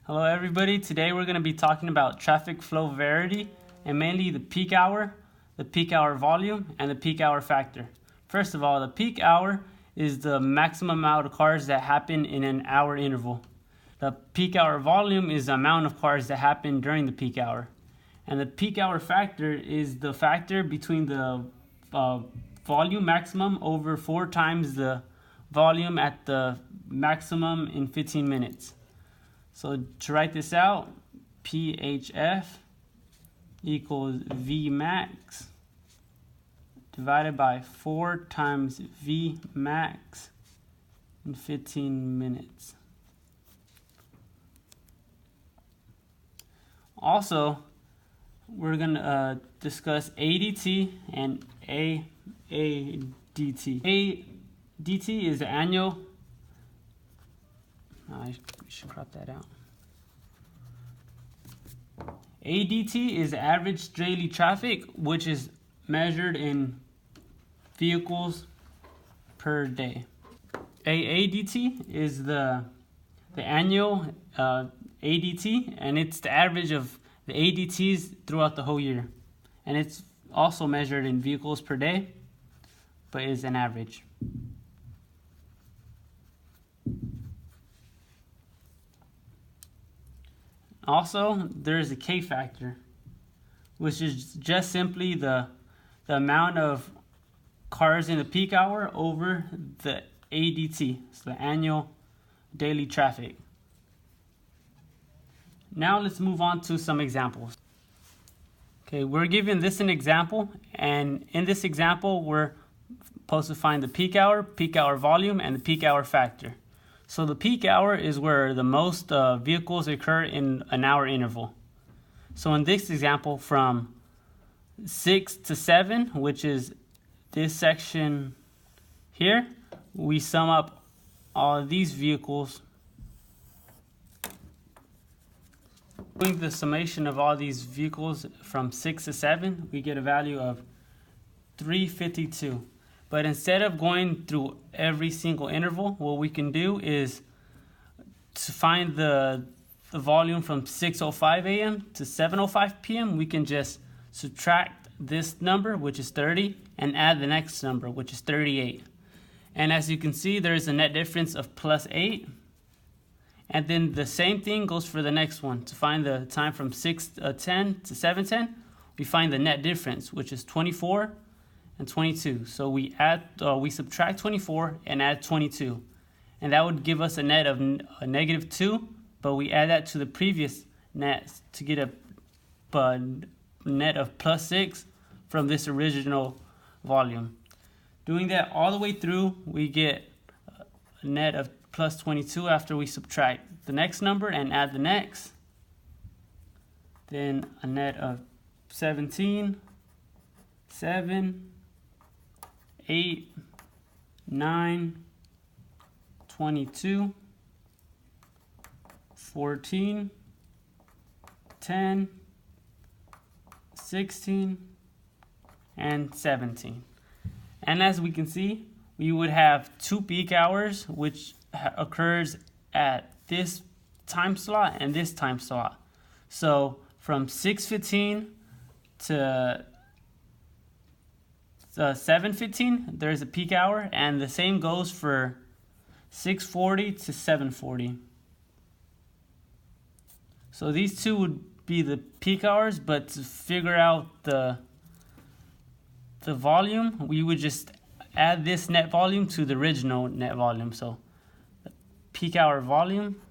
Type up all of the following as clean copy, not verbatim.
Hello everybody, today we're going to be talking about traffic flow variety and mainly the peak hour volume, and the peak hour factor. First of all, the peak hour is the maximum amount of cars that happen in an hour interval. The peak hour volume is the amount of cars that happen during the peak hour. And the peak hour factor is the factor between the volume maximum over 4 times the volume at the maximum in 15 minutes. So to write this out, PHF equals Vmax divided by 4 times Vmax in 15 minutes. Also, we're going to discuss ADT and AADT. ADT is the annual. I should crop that out. ADT is average daily traffic, which is measured in vehicles per day. AADT is the annual ADT, and it's the average of the ADTs throughout the whole year. And it's also measured in vehicles per day, but is an average. Also, there's a K factor, which is just simply the amount of cars in the peak hour over the ADT, so the annual daily traffic. Now let's move on to some examples. Okay, we're giving this an example, and in this example, we're supposed to find the peak hour volume, and the peak hour factor. So the peak hour is where the most vehicles occur in an hour interval. So in this example, from 6 to 7, which is this section here, we sum up all of these vehicles. Doing the summation of all these vehicles from 6 to 7, we get a value of 352. But instead of going through every single interval, what we can do is to find the volume from 6:05 a.m. to 7:05 p.m., we can just subtract this number, which is 30, and add the next number, which is 38. And as you can see, there is a net difference of plus 8. And then the same thing goes for the next one. To find the time from 6:10 to 7:10, we find the net difference, which is 24 and 22. So we subtract 24 and add 22, and that would give us a net of a negative 2. But we add that to the previous net to get a net of plus 6 from this original volume. Doing that all the way through, we get a net of plus 22 after we subtract the next number and add the next. Then a net of 17, 7, 8, 9, 22, 14, 10, 16, and 17. And as we can see, we would have 2 peak hours, which occurs at this time slot and this time slot. So from 6:15 to 7:15, there's a peak hour, and the same goes for 6:40 to 7:40. So these two would be the peak hours, but to figure out the volume, we would just add this net volume to the original net volume. So the peak hour volume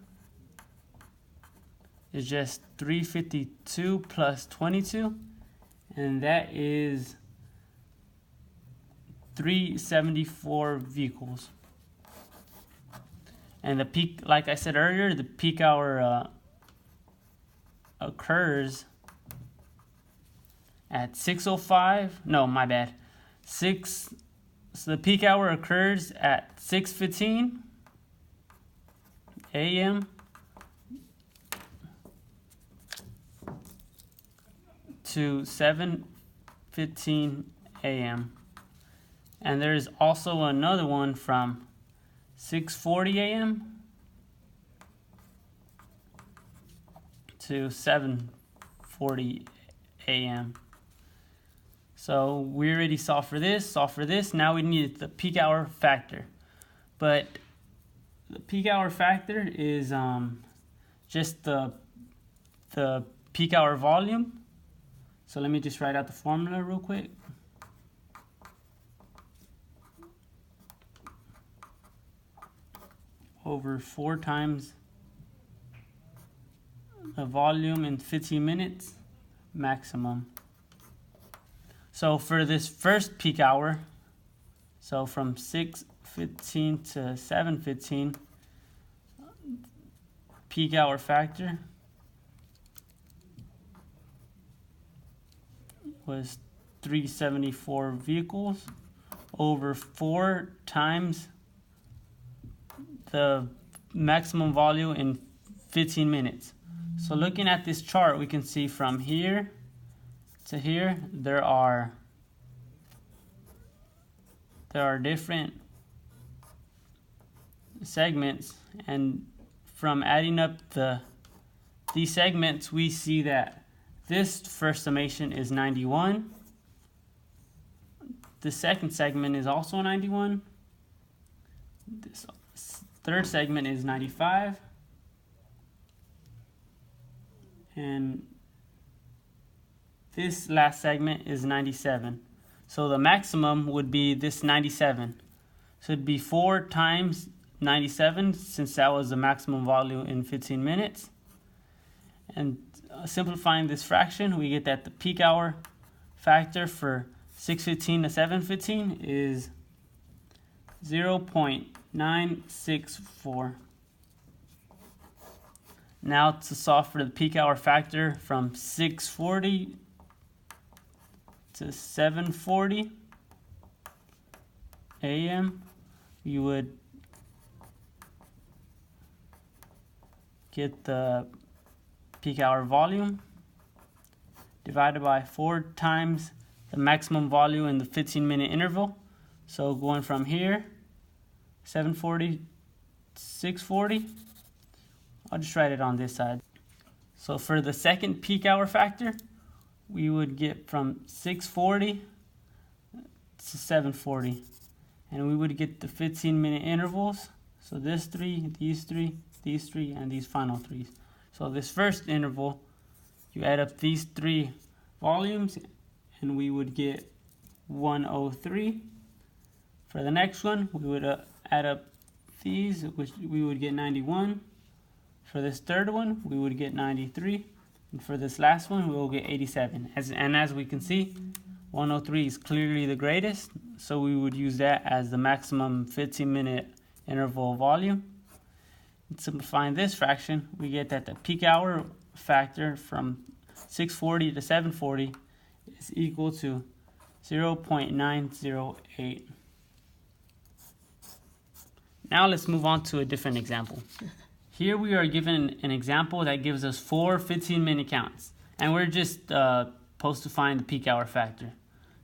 is just 352 plus 22, and that is 374 vehicles. And the peak, like I said earlier, the peak hour occurs at 6:05. No, my bad. So the peak hour occurs at 6:15 a.m. to 7:15 a.m. And there's also another one from 6:40 a.m. to 7:40 a.m. So we already saw for this, Now we need the peak hour factor. But the peak hour factor is just the peak hour volume. So let me just write out the formula real quick. Over 4 times the volume in 15 minutes maximum. So for this first peak hour, so from 6:15 to 7:15, peak hour factor was 374 vehicles over 4 times the maximum volume in 15 minutes. So looking at this chart, we can see from here to here there are different segments, and from adding up these segments, we see that this first summation is 91. The second segment is also 91. This third segment is 95. And this last segment is 97. So the maximum would be this 97. So it'd be 4 times 97, since that was the maximum volume in 15 minutes. And simplifying this fraction, we get that the peak hour factor for 6:15 to 7:15 is 0.964. Now to solve for the peak hour factor from 6:40 to 7:40 a.m., you would get the peak hour volume divided by 4 times the maximum volume in the 15-minute interval. So going from here, 7:40 to 6:40, I'll just write it on this side. So for the second peak hour factor, we would get from 6:40 to 7:40, and we would get the 15-minute intervals. So this 3, these 3, these 3, and these final 3s. So this first interval, you add up these 3 volumes, and we would get 103. For the next one, we would add up these, which we would get 91. For this third one, we would get 93. And for this last one, we will get 87. As we can see, 103 is clearly the greatest, so we would use that as the maximum 15-minute interval volume. And simplifying this fraction, we get that the peak hour factor from 6:40 to 7:40 is equal to 0.908. Now let's move on to a different example. Here we are given an example that gives us 4 15-minute counts, and we're just supposed to find the peak hour factor.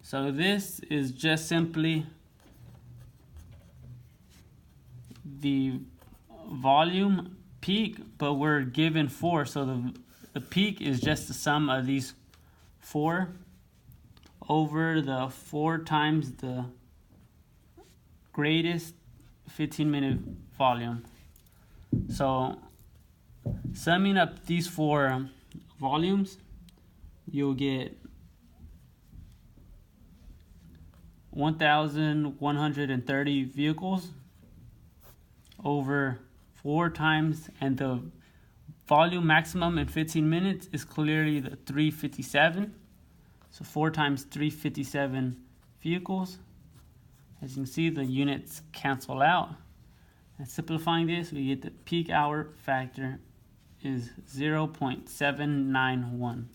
So this is just simply the volume peak, but we're given 4, so the peak is just the sum of these 4 over the 4 times the greatest 15-minute volume. So summing up these 4 volumes, you'll get 1,130 vehicles over 4 times, and the volume maximum in 15 minutes is clearly the 357. So 4 times 357 vehicles. As you can see, the units cancel out. And simplifying this, we get the peak hour factor is 0.791.